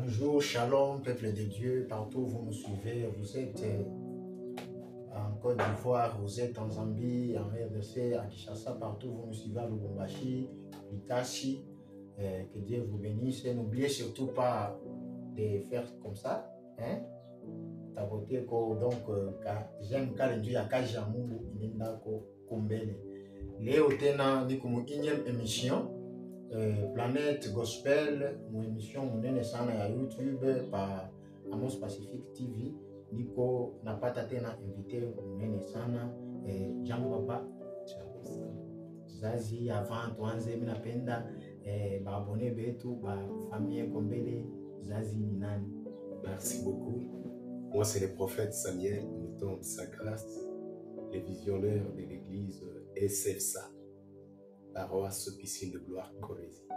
Bonjour, shalom, peuple de Dieu, partout où vous nous suivez, vous êtes en Côte d'Ivoire, vous êtes en Zambie, en RDC, à Kinshasa, partout où vous nous suivez, à Lubumbashi, Litachi, que Dieu vous bénisse. N'oubliez surtout pas de faire comme ça, hein? Taboter ko donc j'aime quand Dieu ya kaji ya Mungu inenda ko kumbele. Leo tena ni kumu 1e émission Planète Gospel, une émission munene sana ya YouTube par Amos Pacific TV. Niko napata tena invité munene sana Jambo Papa Zazi. Avant tuanze, mimi napenda baabone betu ba famille Kombele. Zazi ni nani? Merci beaucoup. Moi, c'est le prophète Samuel Mouton sa grâce, le visionnaire de l'église SFSA, paroisse Piscine de Gloire Corésie.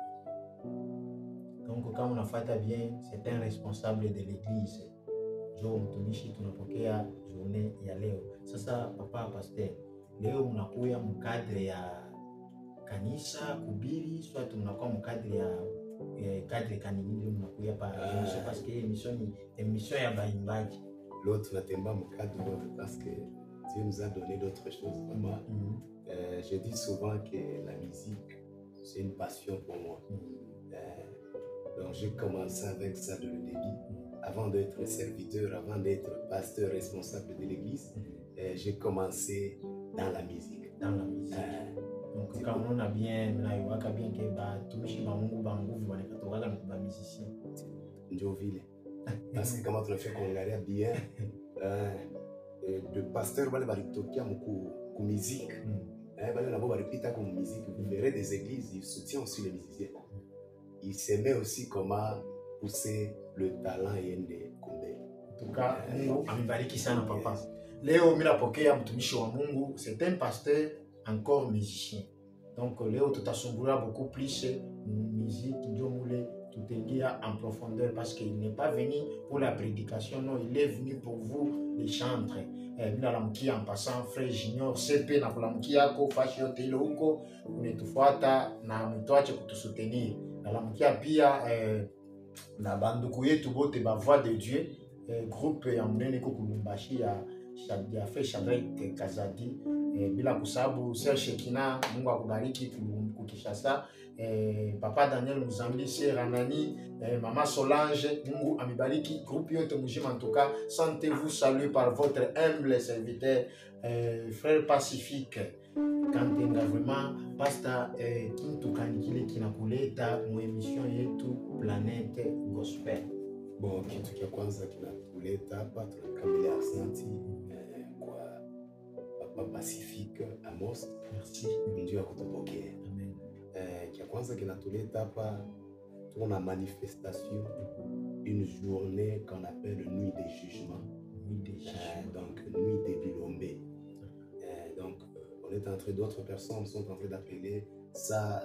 Donc, quand on a fait bien, c'est un responsable de l'église. Jo mtumishi tunapokea journée ya leo. Sasa papa pasteur, leo mnakuya mkadre ya kanisa kubiri, soit mnakuwa mkadre ya cadre kanini mnakuya pa émission parce que émission ya baimbaji. L'autre n'atteint pas mon cadre parce que Dieu nous a donné d'autres choses. Moi, je dis souvent que la musique, c'est une passion pour moi. Donc, j'ai commencé avec ça de le début. Avant d'être serviteur, avant d'être pasteur responsable de l'église, j'ai commencé dans la musique. Dans la musique. Donc, quand on a bien, que tumishi bangu banguvu wanakatoka na musicien. Njovile. Parce que comment on fait qu'on regarde bien, de pasteur bale balitokia muku musique. Bale nabo balipita comme musique. Vous verrez des églises, ils soutiennent aussi les musiciens. Ils s'aimaient aussi comment pousser le talent yende kumbe. En tout cas, Mungu amebariki sana papa. Leo mimi napokea mtumishi wa Mungu, c'est un pasteur encore musicien. Donc Léo tutasumbulia beaucoup plus musique ndio mule tutengia en profondeur parce qu'il n'est pas venu pour la prédication, non, il est venu pour vous les chantres. Mina lamkia en passant frère Junior CP na kulamkia yako fashi yote ile huko unitufuata na mtoache kutusoutenir. Na lamkia pia na banduku yetu bote ba voix de Dieu, groupe ya mnene ko Lubumbashi ya fait Shadrach Kazadi. Bila kusabu Serge Kina, Mungu akubariki kukishasa. Papa Daniel Muzambi, Sir Anani, Maman Solange, Mungu amibariki. Groupe yote mujima en tout cas, sentez-vous salué par votre humble serviteur, frère Pacifique. Kantenga vraiment, pasta kintu kanikile kinakuleta mu émission yetu Planète Gospel. Bon, kitu kia kwanza kinakuleta hapa tunakamilia asante Pacifique Amos, merci. Dieu akutupokea. Amen. Kia kwanza kinatuleta hapa tuna manifestation, une journée qu'on appelle nuit des jugements. Nuit des jugements. Donc nuit des Bilombe. Donc on est en train, d'autres personnes sont en train d'appeler ça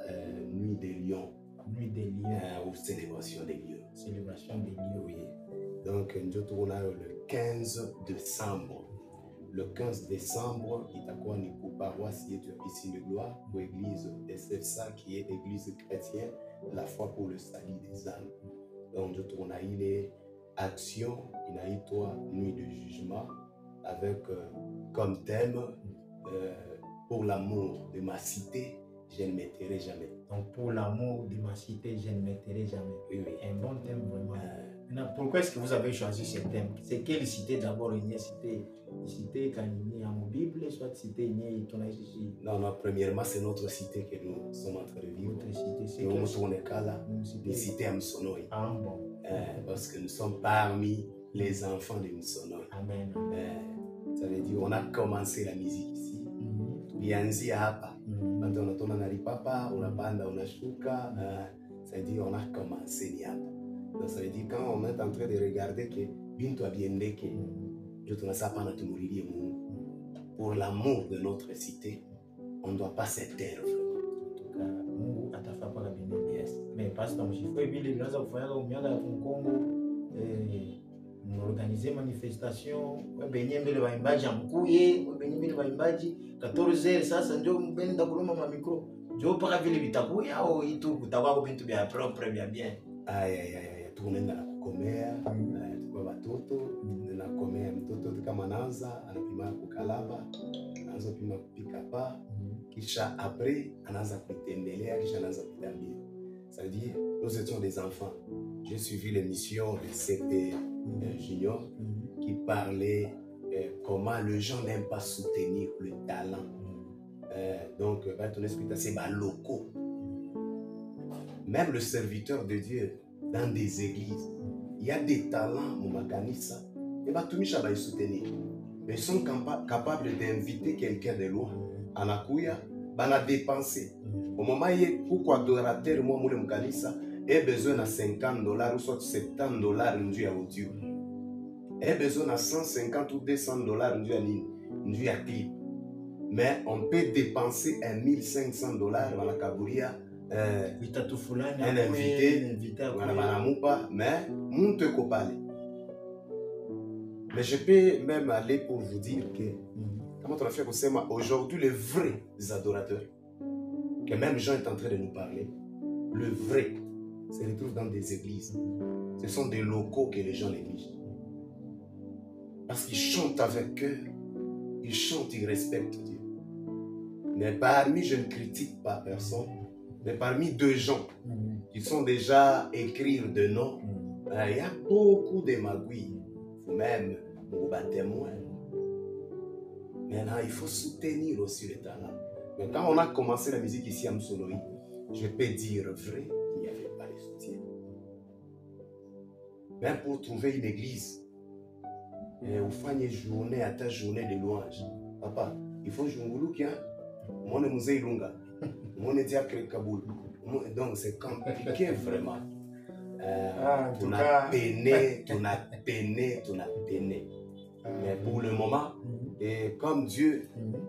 nuit des lions. Nuit des lions. Ou célébration des lieux. Célébration des lieux. Oui. Donc nous tournons le 15 décembre. Le 15 décembre, itakuwa ni pour paroisse yetu Piscine de Gloire, pour l'église SFSA qui est église chrétienne, la foi pour le salut des âmes. Donc nous tournons ile action inaitwa nuit de jugement avec comme thème pour l'amour de ma cité, je ne m'étairai jamais. Donc pour l'amour de ma cité, je ne m'étairai jamais. Oui, oui. Un bon thème vraiment. Pourquoi est-ce que vous avez choisi ce thème? C'est quelle cité d'abord? Une cité Kanini en Bible, soit cité Nye ici? Non, non, premièrement, c'est notre cité que nous sommes en train de vivre. Notre cité, c'est nous sommes une cité à Msonoi. Ah bon. Parce que nous sommes parmi les enfants de Msonoi. Amen. Ça veut dire on a commencé la musique ici. Tulianzia hapa. Quand on tourne na ripapa, on a banda, on a shuka. Ça veut dire on a commencé ni hapa. Donc ça veut dire quand on est en train de regarder que bintu abiendeke, je te laisse pas notre mourir pour l'amour de notre cité, on ne doit pas s'éteindre. En tout cas, Mungu atafa pas bien. Yes. Mais parce que je fais bien les grands affaires au miaka ya Congo, organiser manifestation, benye mbele baimbaji amkuye, benye mbele baimbaji 14h sasa ndio mbenda kuloma ma micro. Jo paka vile bitakuya au itu kutakuwa bintu bya propre bya bien. Aïe, aïe, aïe, tout le monde tunakomea kwa watoto, tunakomea mtoto kama anaanza anapima kukalaba, anaanza pima kupika pa, kisha après anaanza kutembelea, kisha anaanza kutambia. Ça veut dire nous étions des enfants. J'ai suivi l'émission de CP Junior qui parlait comment les gens n'aiment pas soutenir le talent. Donc, ton esprit c'est locaux. Même le serviteur de Dieu dans des églises, il y a des talents, Moumakanissa, et Batumisha va soutenir. Mais ils sont capables d'inviter quelqu'un de loin. Anakuya, bana dépenser. Au moment où pourquoi adorateur, moi, Moulem Kanissa, a besoin de $50 ou soit $70 une vie à audio. A besoin de $150 ou $200 une vie à clip. Mais on peut dépenser $1,500 dans la Kabouria. Un invité, mais monte copale. Mais je peux même aller pour vous dire que, comment on a fait aujourd'hui, les vrais adorateurs, que même Jean est en train de nous parler, le vrai se retrouve dans des églises. Ce sont des locaux que les gens négligent. Parce qu'ils chantent avec eux, ils chantent, ils respectent Dieu. Mais parmi, je ne critique pas personne, mais parmi deux gens qui sont déjà écrire de noms, il y a beaucoup de magouilles. Vous-même, vous battez moins. Maintenant, il faut soutenir aussi les talents. Mais quand on a commencé la musique ici à Msoloi, je peux dire vrai, il n'y avait pas de soutien. Même pour trouver une église, vous faites une journée à ta journée de louange. Papa, il faut jouer un mon musée Lunga, mon diacre Kaboul. Donc c'est compliqué vraiment. On a peiné. Mais pour le moment, et comme Dieu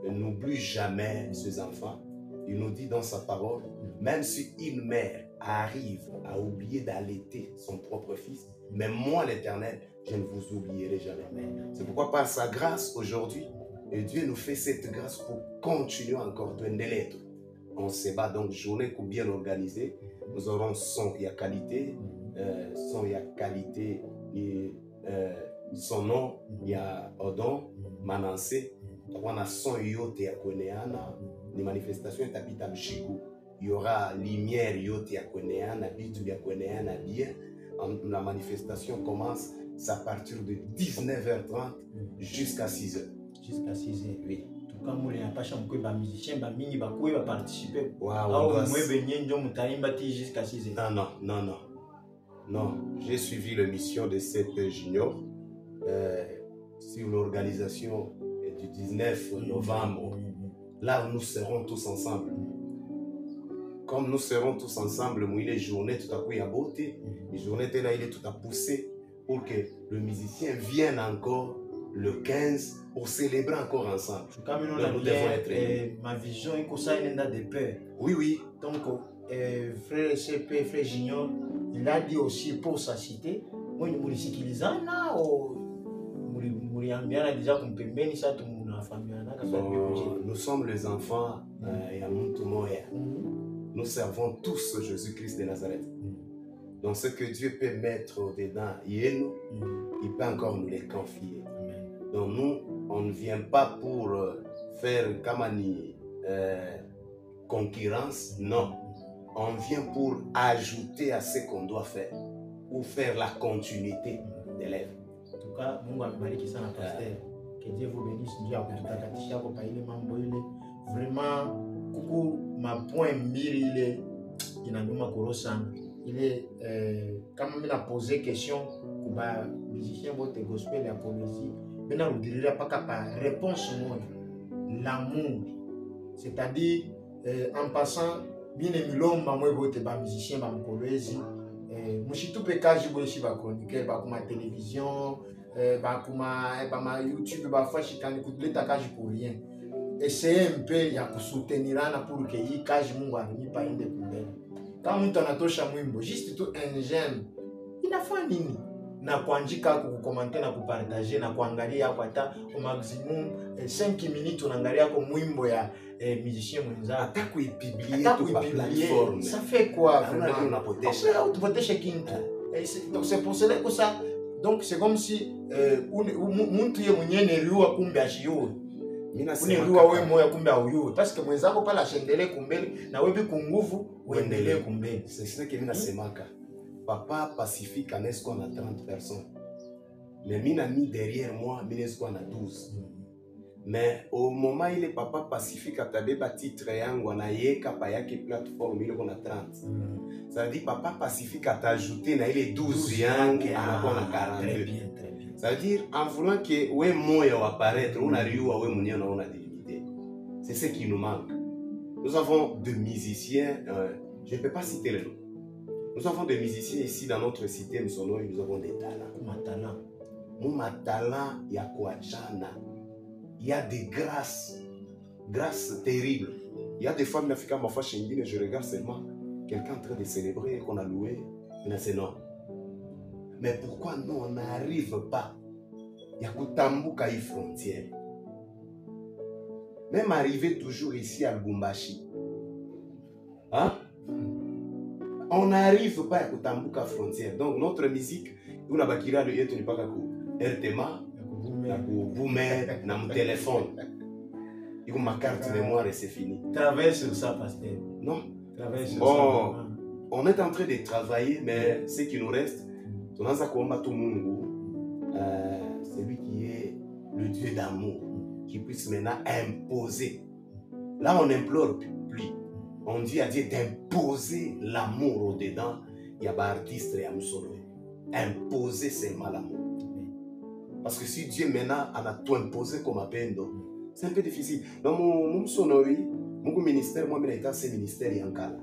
n'oublie jamais ses enfants, il nous dit dans sa parole, même si une mère arrive à oublier d'allaiter son propre fils, mais moi l'Éternel, je ne vous oublierai jamais. C'est pourquoi par sa grâce aujourd'hui, et Dieu nous fait cette grâce pour continuer encore de l'être. On se bat donc journée bien organisée. Nous aurons son et qualité, son nom, il y a Odon, Manassé, on a son yote ya Kweneana, les manifestations tapita Mchiku. Il y aura lumière yote ya Kweneana, bitu ya Kweneana bien. La manifestation commence à partir de 19h30 jusqu'à 6h. Jusqu'à 6h. Oui. Quand on a pas chambre que les musiciens, les mini va participer. Jusqu'à 6h. Non. J'ai suivi l'émission de CP Junior sur l'organisation du 19 novembre. Là où nous serons tous ensemble. Comme nous serons tous ensemble, les journées tout à coup il y a beauté. Les journées là il est tout à pousser pour que le musicien vienne encore le 15 pour célébrer encore ensemble. Nous devons être ma vision est que ça il y a des peurs. Oui. Donc frère CP, frère Junior, il a dit aussi pour sa cité, moi nous sommes les enfants et à nous servons tous Jésus-Christ de Nazareth. Donc ce que Dieu peut mettre dedans, il peut encore nous les confier. Donc nous, on ne vient pas pour faire kamani concurrence, non. On vient pour ajouter à ce qu'on doit faire, ou faire la continuité de l'œuvre. En tout cas, que Dieu vous bénisse. Vraiment, coucou, ma point mire, il est, quand il a posé question, les musiciens de gospel et la poésie, maintenant, vous ne direz pas qu'à réponse, l'amour, c'est-à-dire, en passant, bien aimé l'homme, je musicien, je poésie, je suis tout pécage, je suis chroniqueur, je suis télévision, je YouTube, je suis pour rien. Essayez un peu de soutenir pour que les cages ne soient pas indépendants. Quand on a touché à juste tout un jeune, il a fait nini. Na kuandika kukomante na kupartager na kuangalia hata au maximum 5 minutes unaangalia kwa mwimbo ya musicien mwenzako hata kuipublier kwa platform. Ça fait quoi vraiment? Unapotesha kintu. Donc c'est pour cela que ça, donc c'est comme si mtu ye mwenyewe niliua kumbe ashiue. Uniliua wewe moya kumbe auyue. Parce que mwenzako pala ashendele kumbele na wewe ku nguvu uendelee kumbele. C'est ce que mina semaka. Papa Pacifique en est qu'on a 30 personnes. Mais mina mis derrière moi, mina est qu'on a 12. Mais au moment où il est Papa Pacifique a tabé bâti triangle, on a yeka payaki plateforme, il est qu'on a 30. Ça veut dire Papa Pacifique a ajouté na il est 12 yang à la 42. Très bien, très bien. Ça veut dire en voulant que ouais moya va apparaître, on a eu ouais monia on a délimité. C'est ce qui nous manque. Nous avons deux musiciens, je ne peux pas citer les noms. Nous avons des musiciens ici dans notre cité, nous avons des talents. Mon talent, il y a quoi? Il y a des grâces terribles. Il y a des femmes africaines, ma foi, chez je regarde seulement quelqu'un en train de célébrer, qu'on a loué. C'est non. Mais pourquoi nous, on n'arrive pas? Il y a Kutambuka y frontière. Même arriver toujours ici à Lubumbashi. Hein? On n'arrive pas à Kutambuka frontière. Donc notre musique, on a bakira le yetu ni pas RTMA, na boomer, na mon téléphone. Il y a ma carte mémoire et c'est fini. Travaille sur ça, pasteur. Non. Travaille sur ça. On est en train de travailler, mais ce qui nous reste, c'est lui qui est le Dieu d'amour, qui puisse maintenant imposer. Là, on n'implore plus. On dit à Dieu d'imposer l'amour au-dedans. Il y a des artistes et imposer seulement l'amour. Parce que si Dieu maintenant a tout imposé comme appendo, c'est un peu difficile. Dans mon ministère, moi, c'est le ministère Yankala.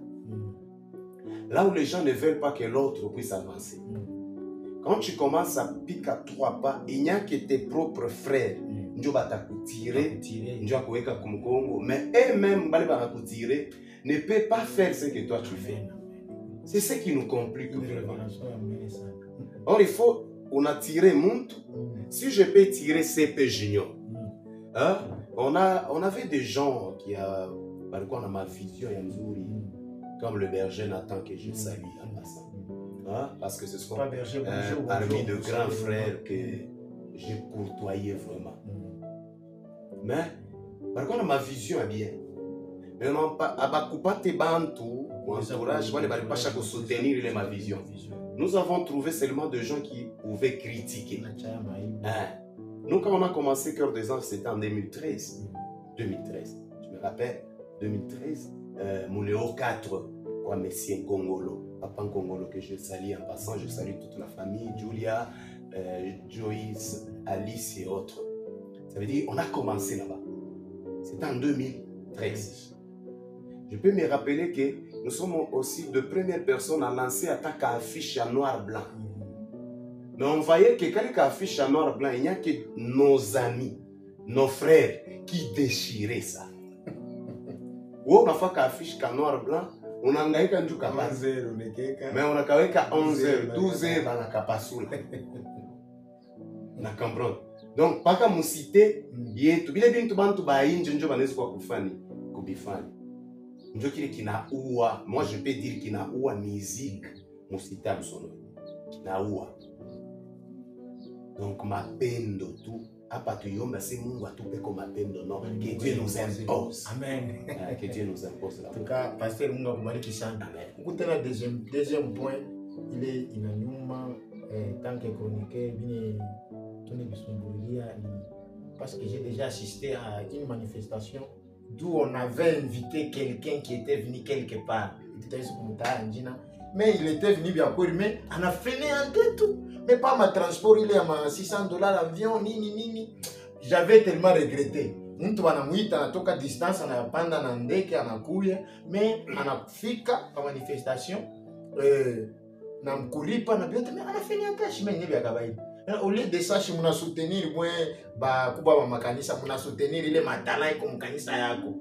Là où les gens ne veulent pas que l'autre puisse avancer. Quand tu commences à piquer à 3 pas, il n'y a que tes propres frères. Ils vont tirer, mais eux-mêmes, ne peuvent pas faire ce que toi tu fais. C'est ce qui nous complique vraiment. Or, il faut, on a tiré Muntu. Si je peux tirer CP Junior, hein? On avait des gens qui par quoi on a ma vision Yamzuri, comme le berger Nathan que je salue en passant. Hein? Parce que ce sont parmi de grands frères que j'ai courtoyé vraiment. Mais par contre, ma vision est bien. Mais on n'a pas tes bantu ou entourage, on ne va pas soutenir ma vision. Nous avons trouvé seulement des gens qui pouvaient critiquer. Nous, quand on a commencé Cœur des Anges, c'était en 2013. 2013. Je me rappelle, 2013, mon Léo 4, quoi, Messie Ngongolo, Papa Ngongolo, que je salue en passant, je salue toute la famille, Julia, Joyce, Alice et autres. Ça veut dire, on a commencé là-bas. C'était en 2013. Je peux me rappeler que nous sommes aussi de premières personnes à lancer attaque à affiche en noir-blanc. Mais on voyait que quand il affiche en noir-blanc, il n'y a que nos amis, nos frères qui déchiraient ça. Ou on a fait qu'affiche en noir-blanc, on a engagé qu'un jour capable. Mais on a engagé qu'à 11h, 12h dans la capasoula. On a compris. Donc, pas qu'à me citer, il y a tout bien tout bantu baïn, je ne sais pas quoi kufani, kubifani. Moi je peux dire qu'il n'a pas musique, mon cité son n'a pas. Donc ma peine de tout, à partir de là, c'est mon tout comme ma peine de non, que Dieu nous impose. Amen. Que Dieu nous impose là. En tout cas, pasteur Munga Kumaliki Sanda. Écoutez le deuxième point, il est inanuma tant que chroniqueur, parce que j'ai déjà assisté à une manifestation d'où on avait invité quelqu'un qui était venu quelque part. Mais il était venu bien quoi, mais on a fini en tout. Mais pas ma transport, il est à 600 $, avion, nini. J'avais tellement regretté. Mtu anamuita anatoka distance anapanda na ndege anakuya, mais anafika kwa manifestation na mkulipa na biote, mais anafanya kashi mimi nibia kawaida. Au lieu de ça, si muna soutenir moi ba kuba ba makanisa, muna soutenir ile matala iko mkanisa yako.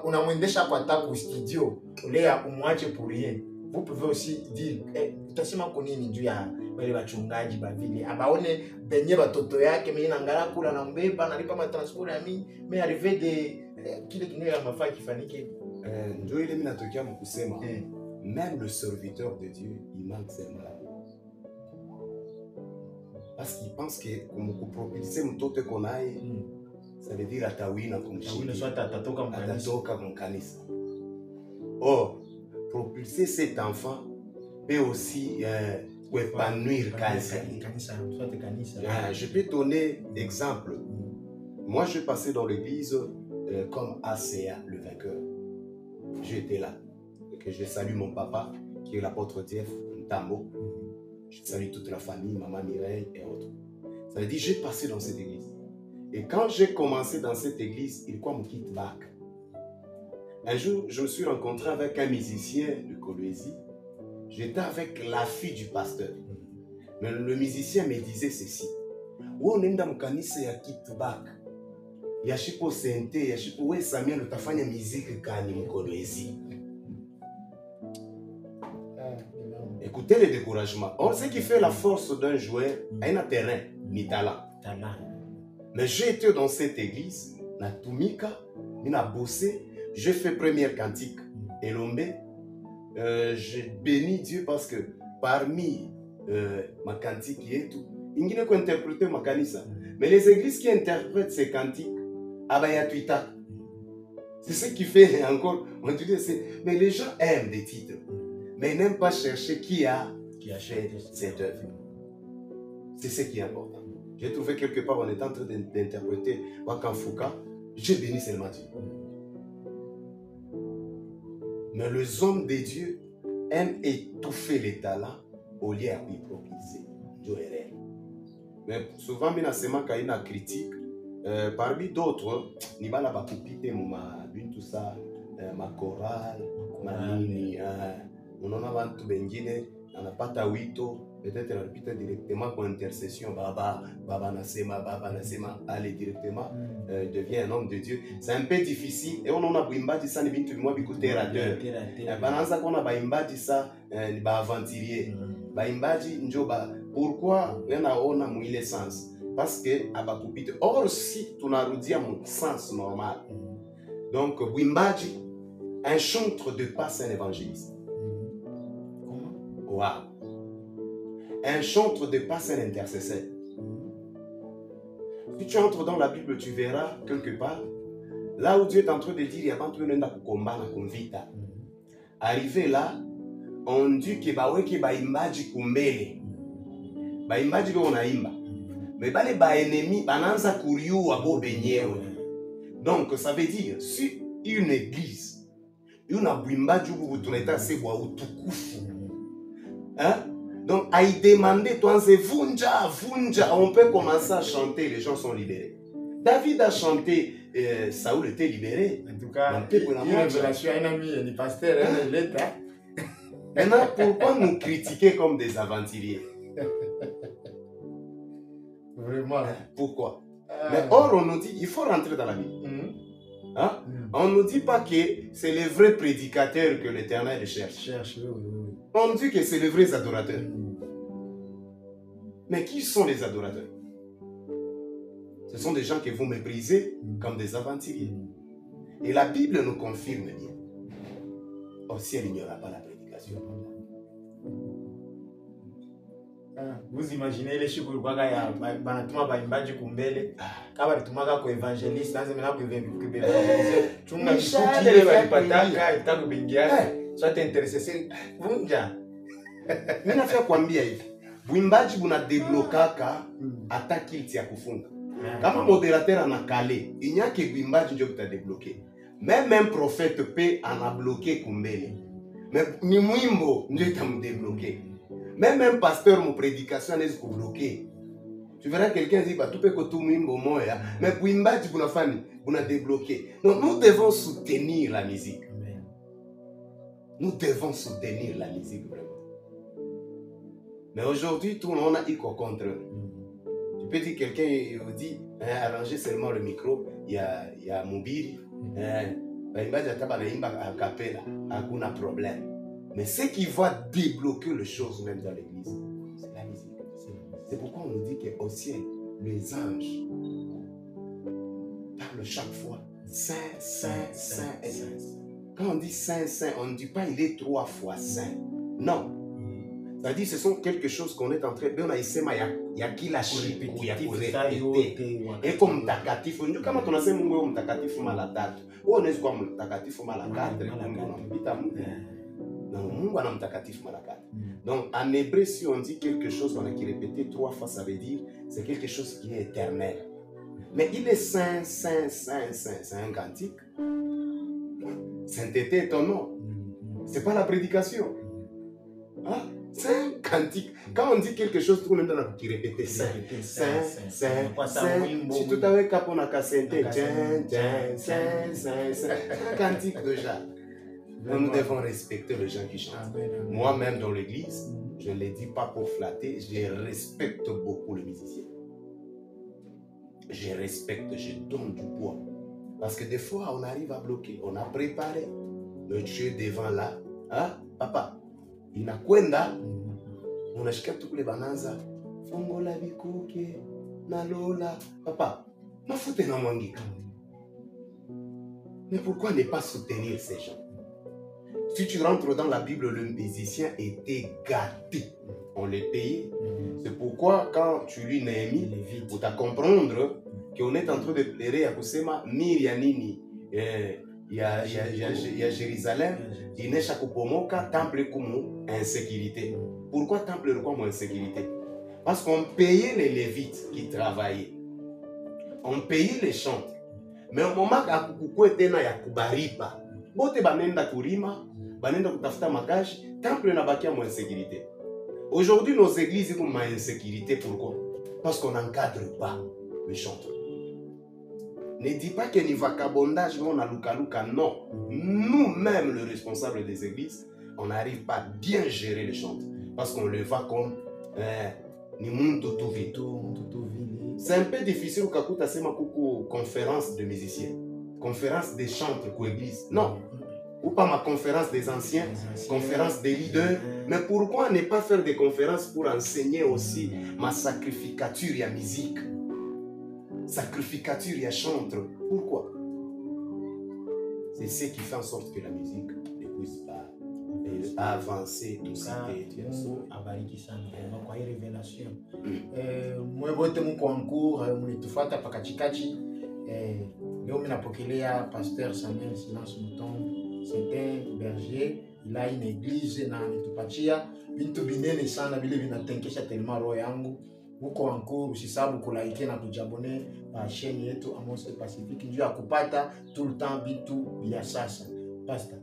Unamwendesha kwa tabu studio, ule ya umwache pour rien. Vous pouvez aussi dire utasema kwa nini juu ya wale wachungaji ba vile abaone benye batoto yake mimi nangala kula na mbeba nalipa ma transport ya mimi mais arrivé de kile kinyo ya mafaa kifanike ndio ile mimi natokea mkusema même le serviteur de Dieu il manque seulement l'amour. Parce qu'ils pensent que comme propulser mtoto qu'on aille, ça veut dire atawina kumshika. Atatoka mkanisa. Or, propulser cet enfant peut aussi épanouir kanisa. Je peux donner exemple. Moi, je passais dans l'église comme ACA, le vainqueur. J'étais là. Et que je salue mon papa, qui est l'apôtre Jeff Ntambo. Je salue toute la famille, maman Mireille et autres. Ça veut dire, j'ai passé dans cette église. Et quand j'ai commencé dans cette église, il quoi me quitte back. Un jour, je me suis rencontré avec un musicien de Kolwezi. J'étais avec la fille du pasteur. Mais le musicien me disait ceci. On est dans le kanisa ya quitte back. Yashipo sente, yashipo we Samuel utafanya musique kani mkolwezi. Écoutez le découragement. Or, ce qui fait la force d'un joueur, a un terrain, ni talent. Mais j'ai été dans cette église, na Tumika, na bossé, j'ai fait première cantique, Elombe. J'ai béni Dieu parce que parmi ma cantique et tout, il n'y a qu'à interpréter ma kanisa. Mais les églises qui interprètent ces cantiques, Abaya Twitter. C'est ce qui fait encore, on dit, mais les gens aiment des titres. Mais ils n'aiment pas chercher qui a fait cette œuvre. C'est ce qui est important. J'ai trouvé quelque part, on est en train d'interpréter Wakan Fouka, j'ai béni seulement Dieu. Mais les hommes de Dieu aiment étouffer les talents au lieu de propulser. Mais souvent, il y a une critique. Parmi d'autres, il y a tout ça, ma chorale, ma ligne. On en a tout bengine, on n'a pas tawito, peut-être on répète directement pour intercession, Baba Nasema, allez directement, devient un homme de Dieu. C'est un peu difficile, et on en a bimba dit ça, ni bintu moi biku terrateur. Bananza qu'on a bimba dit ça, ni ba aventurier. Bimba dit njoba. Pourquoi on a mouillé sens? Parce que abakupite. Or si tu n'as pas mon sens normal. Donc bimbaji, un chantre de pas, c'est un évangéliste. Wow. Un chantre de pas, c'est un intercesseur. Si tu entres dans la Bible, tu verras quelque part, là où Dieu est en train de dire, il y a pas de combat, vita. Arrivé là, on dit que baimbaji kumbele. Baimbaji ko naimba. Mais les ennemis, bananza kuriu abo benyewe. Donc ça veut dire, si une église, une abimbaji où tu n'es assez bois ou tout couf. Hein? Donc, à y demander, toi, c'est vunja, on peut commencer à chanter, les gens sont libérés. David a chanté, Saoul était libéré. En tout cas, une révélation, un ami, un pasteur, un l'État. Maintenant, pourquoi nous critiquer comme des aventuriers? Vraiment. Pourquoi? Mais or, on nous dit, il faut rentrer dans la Bible. Hein? On ne nous dit pas que c'est les vrais prédicateurs que l'Éternel cherche. On dit que c'est les vrais adorateurs. Mais qui sont les adorateurs? Ce sont des gens que vous méprisez comme des aventuriers. Et la Bible nous confirme bien. Au ciel, il n'y aura pas la prédication. Vous imaginez les chiffres de Bagaya, Banatuma Baimbaji Kumbele, Kabatumaka ko évangéliste, dans un peu évangéliste. Tu m'as dit que Pataka et Tago Bengia, soit intercesseur. Vunja. Mimi nafia kuambia hivi. Buimbaji buna deblokaka hata kilti ya kufunga. Kama modérateur anakale, inyake buimbaji ndio kutadebloquer. Même un prophète peut en a bloqué Kumbele. Mais ni mwimbo ndio itamdébloquer. Même un pasteur, mon prédication est bloquée. Tu verras quelqu'un dire, tout peut que tout mwimbo moya, mais pour imbaji pour la famille, pour la débloquer. Donc nous devons soutenir la musique. Nous devons soutenir la musique vraiment. Mais aujourd'hui, tout le monde a eu contre eux. Tu peux dire quelqu'un dit, arranger seulement le micro, il y a mobile, imbaji ataba na imba a capella, hakuna problème. Mais ce qui va débloquer les choses même dans l'église, c'est la musique. C'est pourquoi on nous dit qu'au ciel, les anges parlent chaque fois Saint, Saint, Saint et Saint. Quand on dit Saint, Saint, on ne dit pas il est 3 fois Saint. Non. C'est-à-dire, ce sont quelque chose qu'on est en train de ya kila siku ya kurepete. Eko mtakatifu. Ndio kama tunasema Mungu mtakatifu mara 3. Wewe unaweza kuwa mtakatifu mara 4 Mungu anampita Mungu. Na Mungu ana mtakatifu mara 4. Donc en hébreu, si on dit quelque chose, on a qui répéter 3 fois, ça veut dire c'est quelque chose qui est éternel. Mais il est saint, saint, saint, saint. C'est un cantique. Sainteté est ton nom. C'est pas la prédication. Hein? C'est un cantique. Quand on dit quelque chose, tout le monde a qui répéter saint, saint, saint, saint. Si tout à l'heure, quand on a cassété, saint, saint, saint, c'est un cantique déjà. Nous devons respecter les gens qui chantent. Moi-même dans l'église, je ne les dis pas pour flatter, je respecte beaucoup les musiciens. Je respecte, je donne du poids. Parce que des fois, on arrive à bloquer. On a préparé le Dieu devant là. Hein? Papa, inakwenda, unashika tu kule bananza. Fongola bikuke, nalola. Papa, mafute na mwangika. Mais pourquoi ne pas soutenir ces gens? Si tu rentres dans la Bible, le musicien était gâté. On les payait. C'est pourquoi quand tu lis Néhémie, tu vas comprendre qu'on est en train de pleurer à Kusema, Mirianini, il y a Jérusalem, il n'est chaque pomoka, temple comme insécurité. Pourquoi temple comme insécurité? Parce qu'on payait les Lévites qui travaillaient. On payait les chantres. Mais au moment où il y a Kubaripa, bote banenda kurima, banenda kutafuta makashi, temple na bakia mo insécurité. Aujourd'hui, nos églises ont une insécurité. Pourquoi? Parce qu'on n'encadre pas les chanteurs. Ne dis pas que ni vagabondage, on a luka. Non. Nous-mêmes, les responsables des églises, on n'arrive pas à bien gérer les chants. Parce qu'on le voit comme ni muntu tuvito. C'est un peu difficile quand tu as une conférence de musiciens, conférence des chantres pour l'église. Non. Ou pas ma conférence des anciens, conférence des leaders. Mais pourquoi ne pas faire des conférences pour enseigner aussi ma sacrificature et la musique? Sacrificature et la chantre. Pourquoi? C'est ce qui fait en sorte que la musique ne puisse pas avancer tout ça. Kwa hii revelation mwebote muko ancour mlitufata pakachikachi leo minapokelea pasteur Samuel Silence Mouton. C'est un berger, il a une église na ametupatia vitu binene sana vile vinatenkesha tellement roho yangu. Muko ancour, usisabu kulaike na kujabone pa chaîne yetu Amos Pacifique njoo ya kupata tout le temps vitu vya sasa. Pastor,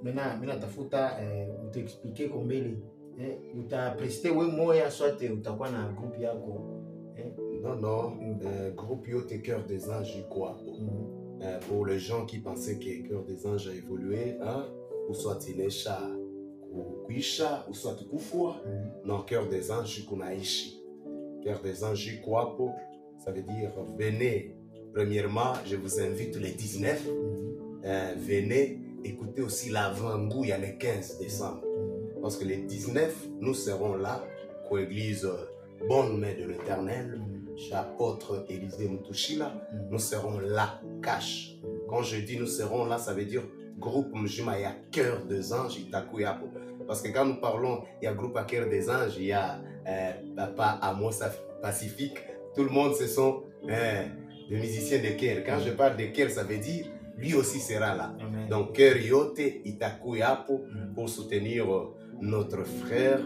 maintenant mina tafuta utexpliquer kombele utapreste we moya soit utakuwa na groupe yako. Non, groupe yote Cœur des Anges quoi. Pour les gens qui pensaient que Cœur des Anges a évolué, hein, ou soit Tinesha, ou Kuisha, ou soit Kufua, non, Cœur des Anges Kunaishi. Cœur des Anges Kwapo, ça veut dire venez. Premièrement, je vous invite les 19, venez écouter aussi l'avant-goût, il y a le 15 décembre. Parce que les 19, nous serons là, pour l'église Bonne Mère de l'Éternel, chez l'apôtre Élisée Mutouchila, nous serons là, cash. Quand je dis nous serons là, ça veut dire groupe Mjima, il y a Cœur des Anges, Itakuyapo. Parce que quand nous parlons, il y a groupe à Cœur des Anges, il y a Papa Amos Pacifique, tout le monde ce sont des musiciens de Cœur. Quand je parle de Cœur, ça veut dire lui aussi sera là. Amen. Donc Cœur Yote, Itakuyapo, pour soutenir notre frère,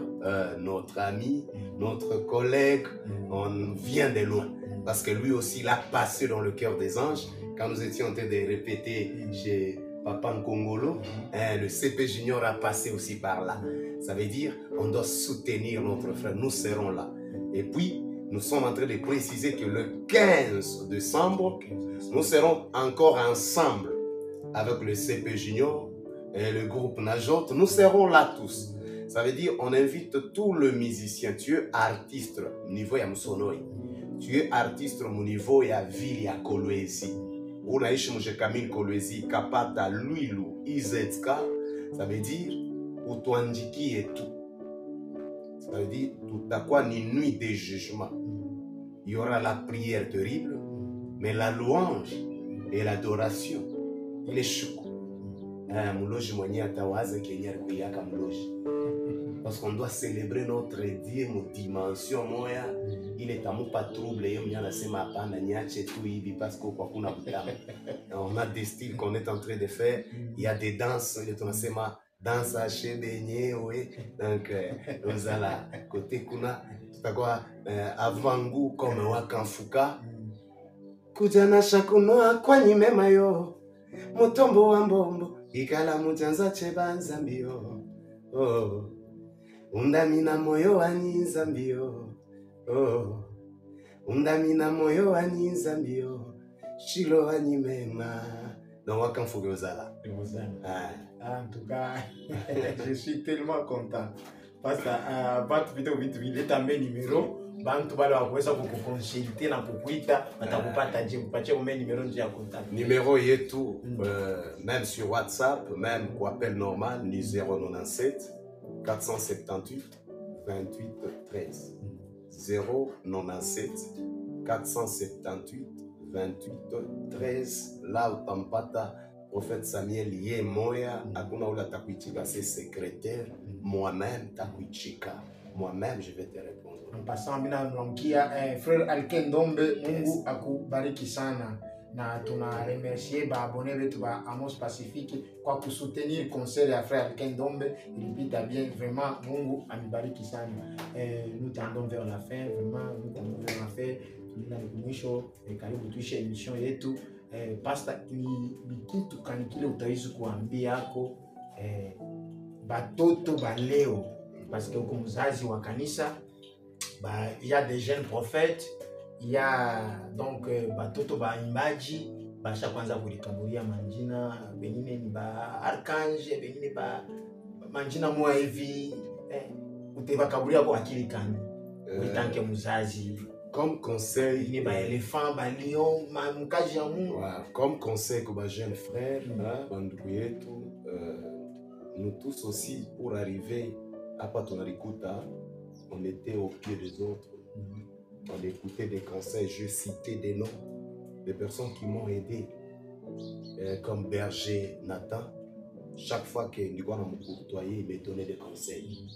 notre ami, notre collègue, on vient de loin. Parce que lui aussi, il a passé dans le Cœur des Anges. Quand nous étions en train de répéter chez Papa Nkongolo, le CP Junior a passé aussi par là. Ça veut dire on doit soutenir notre frère. Nous serons là. Et puis, nous sommes en train de préciser que le 15 décembre, nous serons encore ensemble avec le CP Junior et le groupe Najot. Nous serons là tous. Ça veut dire on invite tous les musiciens. Tu es artiste au niveau ya Msonoi. Tu es artiste au niveau ya ville ya Kolwezi. Unaishi mje Kamil Kolwezi, Kapata, Luilu, Izetka. Ça veut dire utuandikie tout. Ça veut dire tout à quoi ni nuit de jugement. Il y aura la prière terrible, mais la louange et l'adoration. Il est choukou. Muloji mwenye atawaze kenyari kuyaka muloji. Parce qu'on doit célébrer notre Dieu, notre dimension. Moi, il est amour pas troublé. Parce qu'on a des styles qu'on est en train de faire. Il y a des danses. Danse à chez Beignet, oui. Donc, nous allons côté Kuna, avant-goût comme Wakanfuka. Kujana shakunoa kwanyi mema yo. Mutombo wa mbombo. Ikala mujanza chebanza mbio. Oh. Undamina moyo waninza mbio. Oh. Undamina moyo waninza mbio. Shilo wanyi mema. Donc, Wakanfuka Ozala. En tout cas, je suis tellement content. Parce que battu vidéo vite tambe numéro bantu bale wakuweza kukukonsulter na kukuita batakupata je kupatia ume numéro nje ya contact. Numéro yetu même sur WhatsApp, même kwa appel normal ni 097 478 28 13. 097 478 28 13. Là utampata prophète Samuel ye moya akuna ula takuichika ses secrétaires, moi-même takuichika. Moi-même je vais te répondre. En passant mina namkia frère Alken Ndombe, Mungu akubariki sana na tuna remercier ba abonné wetu ba Amos Pacifique kwa kusoutenir concert ya frère Alken Ndombe, ilipita bien vraiment. Mungu amibariki sana. Nous tendons vers la fin, vraiment nous tendons vers la fin. Tuna mwisho karibu tuishe émission yetu. Pastor ni kitu kani kile utaweza kuambia yako batoto ba leo, parce que uko mzazi wa kanisa, il y a des jeunes prophètes, il y a donc batoto ba imbaji basha kwanza kulitambulia manjina, benine ni ba archange, benine ba manjina mwa hivi utebakabulia kwa akili kani utanke mzazi. Comme conseil, il y a éléphant, lion, comme conseil que ma jeune frère, nous tous aussi pour arriver à Patonarikuta, on était au pied des autres. On écoutait des conseils, je citais des noms des personnes qui m'ont aidé, comme berger Nathan. Chaque fois que Nigwana me courtoyait, il me donnait des conseils.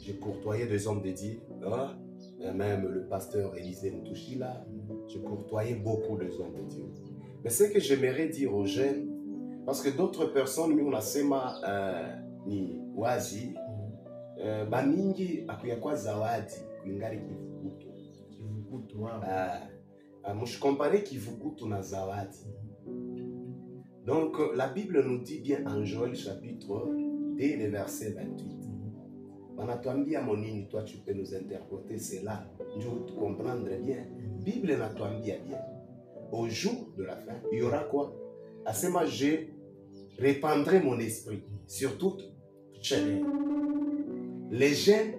Je courtoyais des hommes dédiés. Même le pasteur Élisée Mtouchila, je courtoyais beaucoup les hommes de Dieu. Mais ce que j'aimerais dire aux jeunes, parce que d'autres personnes, nous nasema ni wazi, bamingi akuyakwa zawadi kulingari kivukutu. Kivukutu wao. Je comparais kivukutu na zawadi. Donc la Bible nous dit bien en Joël chapitre 2, le verset 28. Anatuambia monini, toi tu peux nous interpréter cela, nous te comprendre bien. Bible anatuambia bien. Au jour de la fin, il y aura quoi? À ce moment, je répandrai mon esprit sur toute chair. Les jeunes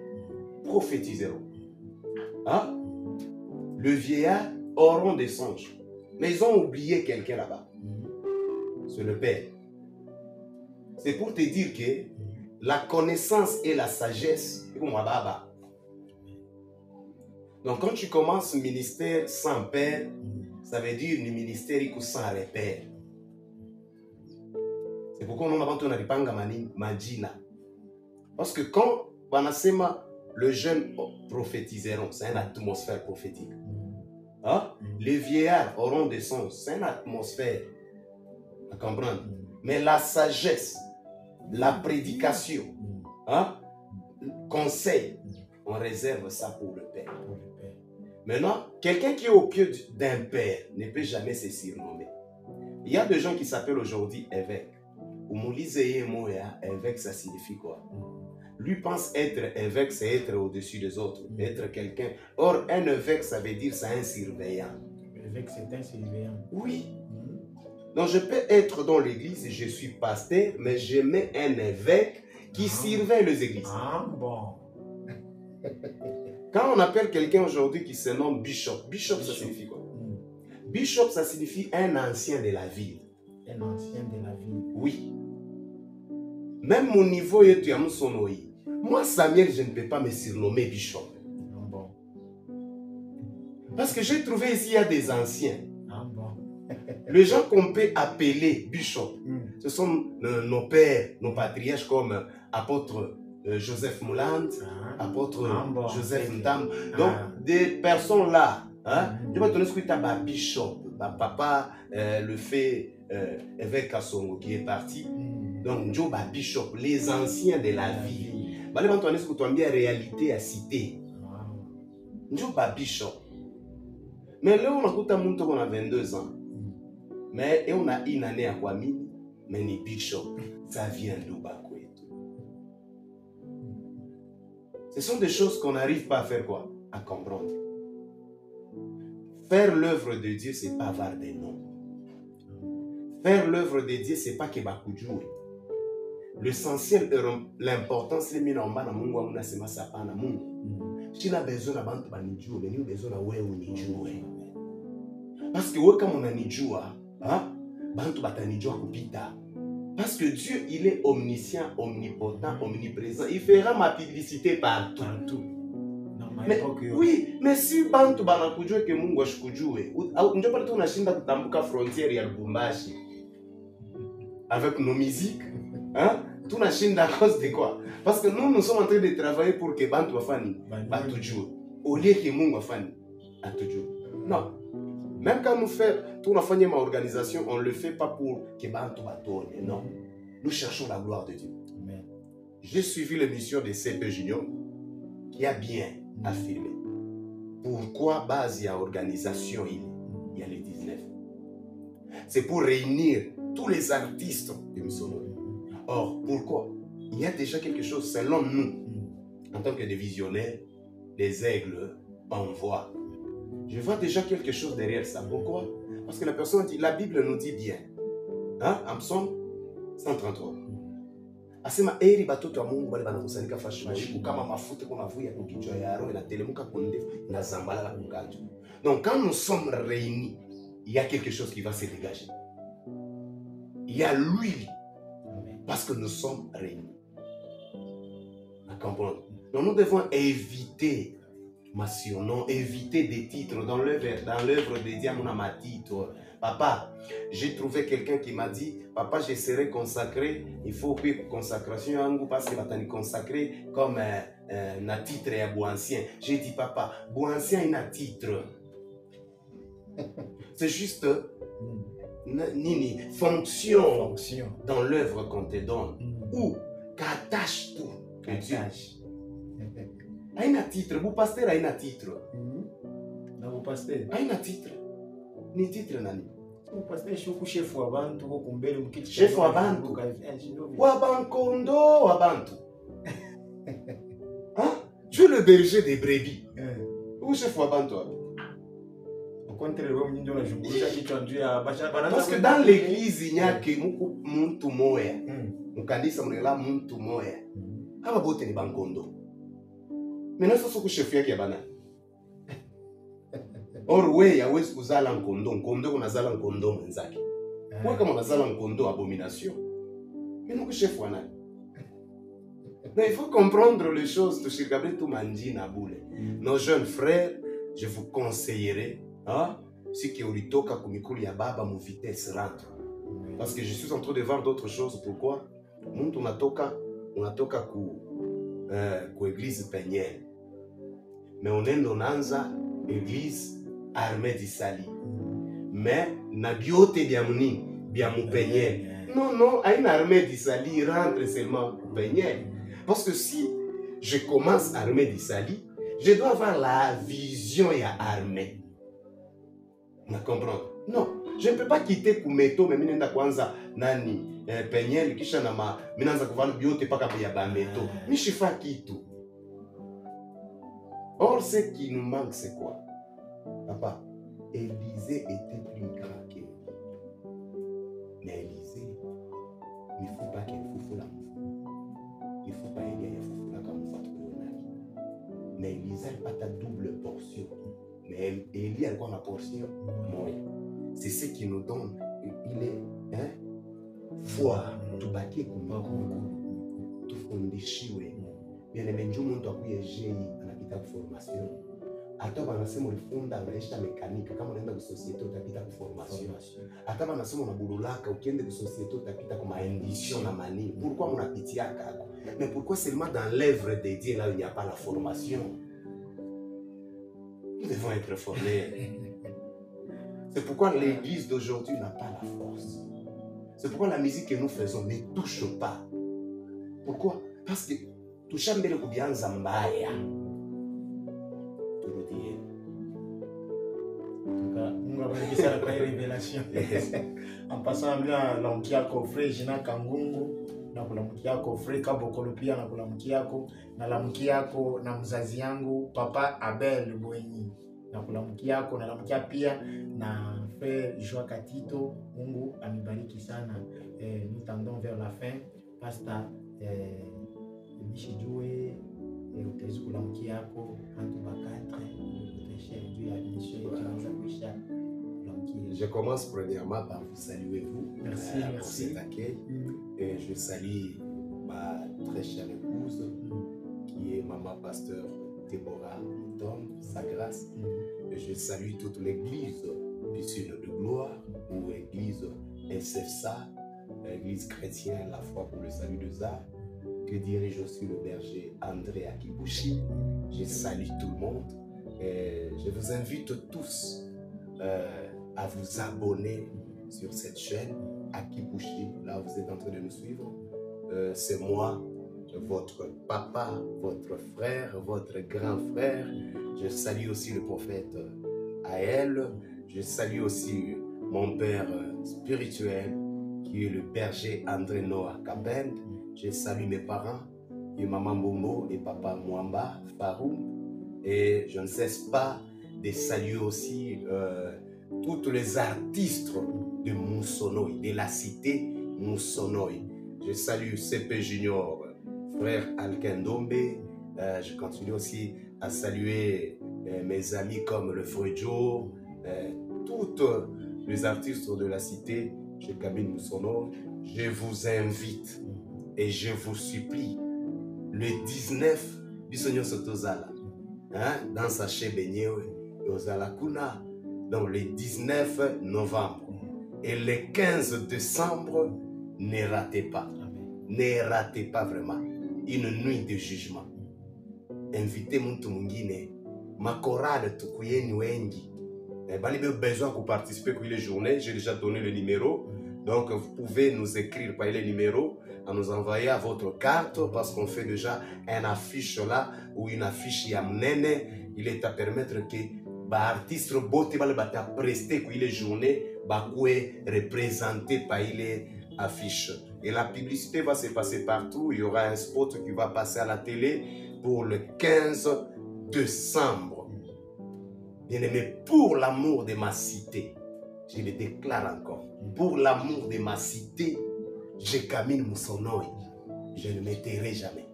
prophétiseront. Hein? Le vieillard auront des songes. Mais ils ont oublié quelqu'un là-bas. C'est le Père. C'est pour te dire que la connaissance et la sagesse, donc quand tu commences le ministère sans père, ça veut dire le ministère sans repère. C'est pourquoi on a besoin de Majina. Parce que quand le jeune prophétiseront, c'est une atmosphère prophétique. Hein? Les vieillards auront des sons, c'est une atmosphère. À comprendre. Mais la sagesse, la prédication, hein, conseil, on réserve ça pour le Père. Maintenant, quelqu'un qui est au pied d'un père ne peut jamais se surnommer. Il y a des gens qui s'appellent aujourd'hui évêque. Évêque, ça signifie quoi? Lui pense être évêque, c'est être au-dessus des autres, être quelqu'un. Or, un évêque, ça veut dire c'est un surveillant. Évêque, c'est un surveillant. Oui. Donc je peux être dans l'église, je suis pasteur, mais je mets un évêque qui surveille les églises. Ah bon. Quand on appelle quelqu'un aujourd'hui qui se nomme bishop, bishop ça signifie quoi? Bishop ça signifie un ancien de la ville. Un ancien de la ville. Oui. Même mon niveau est tu as mon sonoï. Moi Samuel, je ne peux pas me surnommer bishop. Ah bon. Parce que j'ai trouvé ici il y a des anciens. Ah bon. Les gens qu'on peut appeler bishop, ce sont nos pères, nos patriarches comme apôtre Joseph Mouland, apôtre Joseph Ndam. Donc, des personnes là, je vais donner ce que tu as bishop, papa, le fait évêque Kassongo qui est parti. Donc, Joe bishop, les anciens de la vie. Bah, les gens ce que tu as bien réalité à citer. Joe bishop. Mais là, on a tout un monde on a 22 ans. Mais on a une année à Kwami, mais les bishop, ça vient d'Ouba. Ce sont des choses qu'on n'arrive pas à faire quoi? À comprendre. Faire l'œuvre de Dieu, c'est pas avoir des noms. Faire l'œuvre de Dieu, c'est pas que bakujou. L'essentiel, l'important, c'est que nous avons Mungu amuna sema sapana Mungu. Si nous avons besoin de bantu banijou, mais nous avons besoin de wewe unijou. Parce que wewe kama unanijua, bantu batanijua kupita. Parce que Dieu, il est omniscient, omnipotent, omniprésent. Il fera ma publicité partout. Mais, oui, mais si bantu banakujue que Mungu ashikujue, ndio pale tunashinda kutambuka frontière ya Lubumbashi avec nos musiques, tunashinda à cause de quoi? Parce que nous sommes en train de travailler pour que bantu bafani batujue au lieu que Mungu afani atujue. Non. Même quand nous faisons tout ma organisation, on ne le fait pas pour que bantu batone, non. Nous cherchons la gloire de Dieu. Amen. J'ai suivi l'émission de CP Junior qui a bien affirmé pourquoi base à organisation il y a les 19. C'est pour réunir tous les artistes de Missono. Or, pourquoi? Il y a déjà quelque chose, selon nous, en tant que des visionnaires, des aigles, on voit. Je vois déjà quelque chose derrière ça. Pourquoi? Parce que la personne dit, la Bible nous dit bien, en psaume 133. Asema eri batoto wa Mungu bale banakusanyika fashi kama mafuta kuna vuya kukichwa ya roho inatelemuka kundefu na zambala la kungajo. Donc quand nous sommes réunis, il y a quelque chose qui va se dégager. Il y a l'huile parce que nous sommes réunis. À comprendre. Donc nous devons éviter mentionnons, éviter des titres dans l'œuvre de Dieu, mon ma titre. Papa, j'ai trouvé quelqu'un qui m'a dit, papa, je serai consacré, il faut que consacration en parce que va consacré comme un titre à Bouancien. J'ai dit, papa, Bouancien il a titre. C'est juste nini, fonction dans l'œuvre qu'on te donne. Ou qu'attache tout que Dieu. Aina titre, vous pasteur aina titre. Na vous pasteur. Aina titre. Ni titre nani? Vous pasteur shuku chef wa bantu ko kumbele mkiti. Chef wa bantu. Wa bankondo wa bantu. Hein? Tu es le berger des brebis. Où chef wa bantu? Au contraire, vous m'indiquez la jungusha kichwa ndio ya basha banana. Parce que dans l'église il n'y a que muntu moya. Mkanisa mnela muntu moya. Aba bote ni bankondo. Maintenant, ça c'est que chef yake bana. Or we hawezi kuzala nkondo, nkondo unazala nkondo mwenzake. Kwa kama unazala nkondo abomination. Mais nous chef wana. Mais il faut comprendre les choses, tu regardes tout manji na boule. Nos jeunes frères, je vous conseillerais, si que ulitoka kumikuli ya baba mu vitesse rentre. Parce que je suis en train de voir d'autres choses. Pourquoi? Muntu unatoka ku église Peniel. Mais on est dans l'église armée d'Isali. Mais na biote bia muni bia mu Peniel. Non, à une armée d'Isali rentre seulement au Peniel. Parce que si je commence armée d'Isali, je dois avoir la vision et armée. On comprend? Non, je ne peux pas quitter Kumeto mais minenda kwanza nani Peniel kisha na minanza kuvala biote paka ya bameto. Mishifa kitu. Or, ce qui nous manque, c'est quoi? Papa, Élisée était plus grand que lui. Mais Élisée, il ne faut pas qu'elle foufou la moufou. Il ne faut pas aider à foufou la camoufle. Mais Élisée n'a pas ta double portion. Mais Élie a quoi la portion? C'est ce qui nous donne. Il est foi. Tout baquet comme tout fondé chioué. Bien aimé, Dieu montre à quoi j'ai formation Hata wanasema ulifunda unaisha mekanika, kama unaenda kwa societe utapita kwa formation. Hata wanasema unabululaka ukienda kwa societe utapita kwa maendition na mani. Pourquoi unapitia kako? Mais pourquoi seulement dans l'œuvre de Dieu là où il n'y a pas la formation? Nous devons être formés. C'est pourquoi l'église d'aujourd'hui n'a pas la force. C'est pourquoi la musique que nous faisons ne touche pas. Pourquoi? Parce que toucher mbele kubianza mbaya. Turudie. Mungu abariki sana kwa revelation. En passant bien lamki yako frère Jina Kangungu na kulamki yako frère Kabokolo pia na kulamki yako na lamki yako na mzazi yangu Papa Abel Bwenyi na kulamki yako na lamki pia na frère Joa Katito. Mungu amibariki sana. Nous tendons vers la fin. Pasteur Michijue utaweza kulamki yako antu bakatre uteshe juu ya mission yetu kuisha. Je commence premièrement par vous saluer vous. Merci, pour merci. cet accueil. Et je salue ma très chère épouse qui est maman pasteur Déborah Tom, sa grâce. Et je salue toute l'église piscine de gloire ou église SFSA, l'église chrétienne La Foi pour le Salut des âmes, que dirige aussi le berger André Akibushi. Je salue tout le monde et je vous invite tous à vous abonner sur cette chaîne Akibushi. Là, vous êtes en train de nous suivre. C'est moi, votre papa, votre frère, votre grand frère. Je salue aussi le prophète Aël. Je salue aussi mon père spirituel qui est le berger André Noah Kabend. Je salue mes parents, qui est maman Momo et papa Mwamba Faroum. Et je ne cesse pas de saluer aussi tous les artistes de Moussonoï, de la cité Moussonoï. Je salue CP Junior, frère Alkendombe. Je continue aussi à saluer mes amis comme le Fredjo, tous les artistes de la cité chez Kabine Moussonoï. Je vous invite et je vous supplie, le 19, Bissonio Sotozala, dans sa chez Benyewe, Ozala Kuna, donc le 19 novembre et le 15 décembre, ne ratez pas. Ne ratez pas vraiment une nuit de jugement. Invitez mtu mwingine, makorale tukuyeni wengi. Bali besoin de participer à la journée, j'ai déjà donné le numéro. Donc vous pouvez nous écrire par les numéros, à nous envoyer à votre carte parce qu'on fait déjà une affiche là ou une affiche yamnene. Il est à permettre que l'artiste bote va prester les journées, va représenter par les affiches. Et la publicité va se passer partout. Il y aura un spot qui va passer à la télé pour le 15 décembre. Bien-aimé, pour l'amour de ma cité, je le déclare encore, pour l'amour de ma cité, je camine Moussonoï. Je ne m'étairai jamais.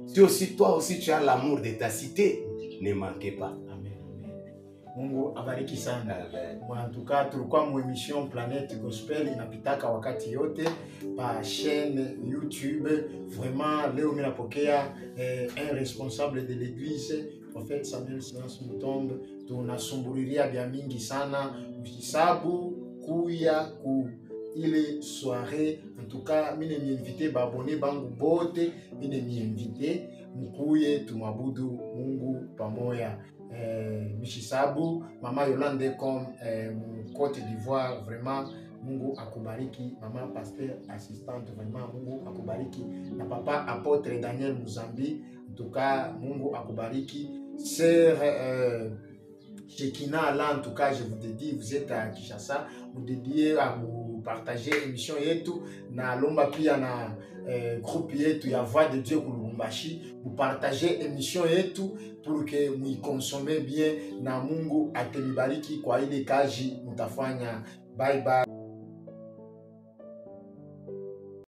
Si aussi toi aussi tu as l'amour de ta cité, ne manquez pas. Mungu abariki sana. En tout cas, tulikuwa mu émission Planète Gospel inapitaka wakati yote pa chaîne YouTube. Vraiment leo mimi napokea un responsable de l'église, prophète Samuel Silas Mutombe. Tunasumbuliria bya mingi sana, usisabu kuya ku ile soirée. En tout cas, mimi niinvite ba abonné bangu bote, mimi niinvite mkuye tumwabudu Mungu pamoja. Michisabu, Mama Yolande comme Côte d'Ivoire, vraiment Mungu akubariki. Mama pasteur assistante, vraiment Mungu akubariki. Na papa apôtre Daniel Muzambi, en tout cas Mungu akubariki. Sœur Shekina là, en tout cas je vous dis, vous êtes à Kinshasa, vous dédiez à vous partager l'émission yetu na lomba pia na groupe yetu ya Voix de Dieu Kulumbashi, vous partagez émission yetu pour que vous consommez bien na Mungu atelibariki kwa ile kazi mutafanya. Bye bye.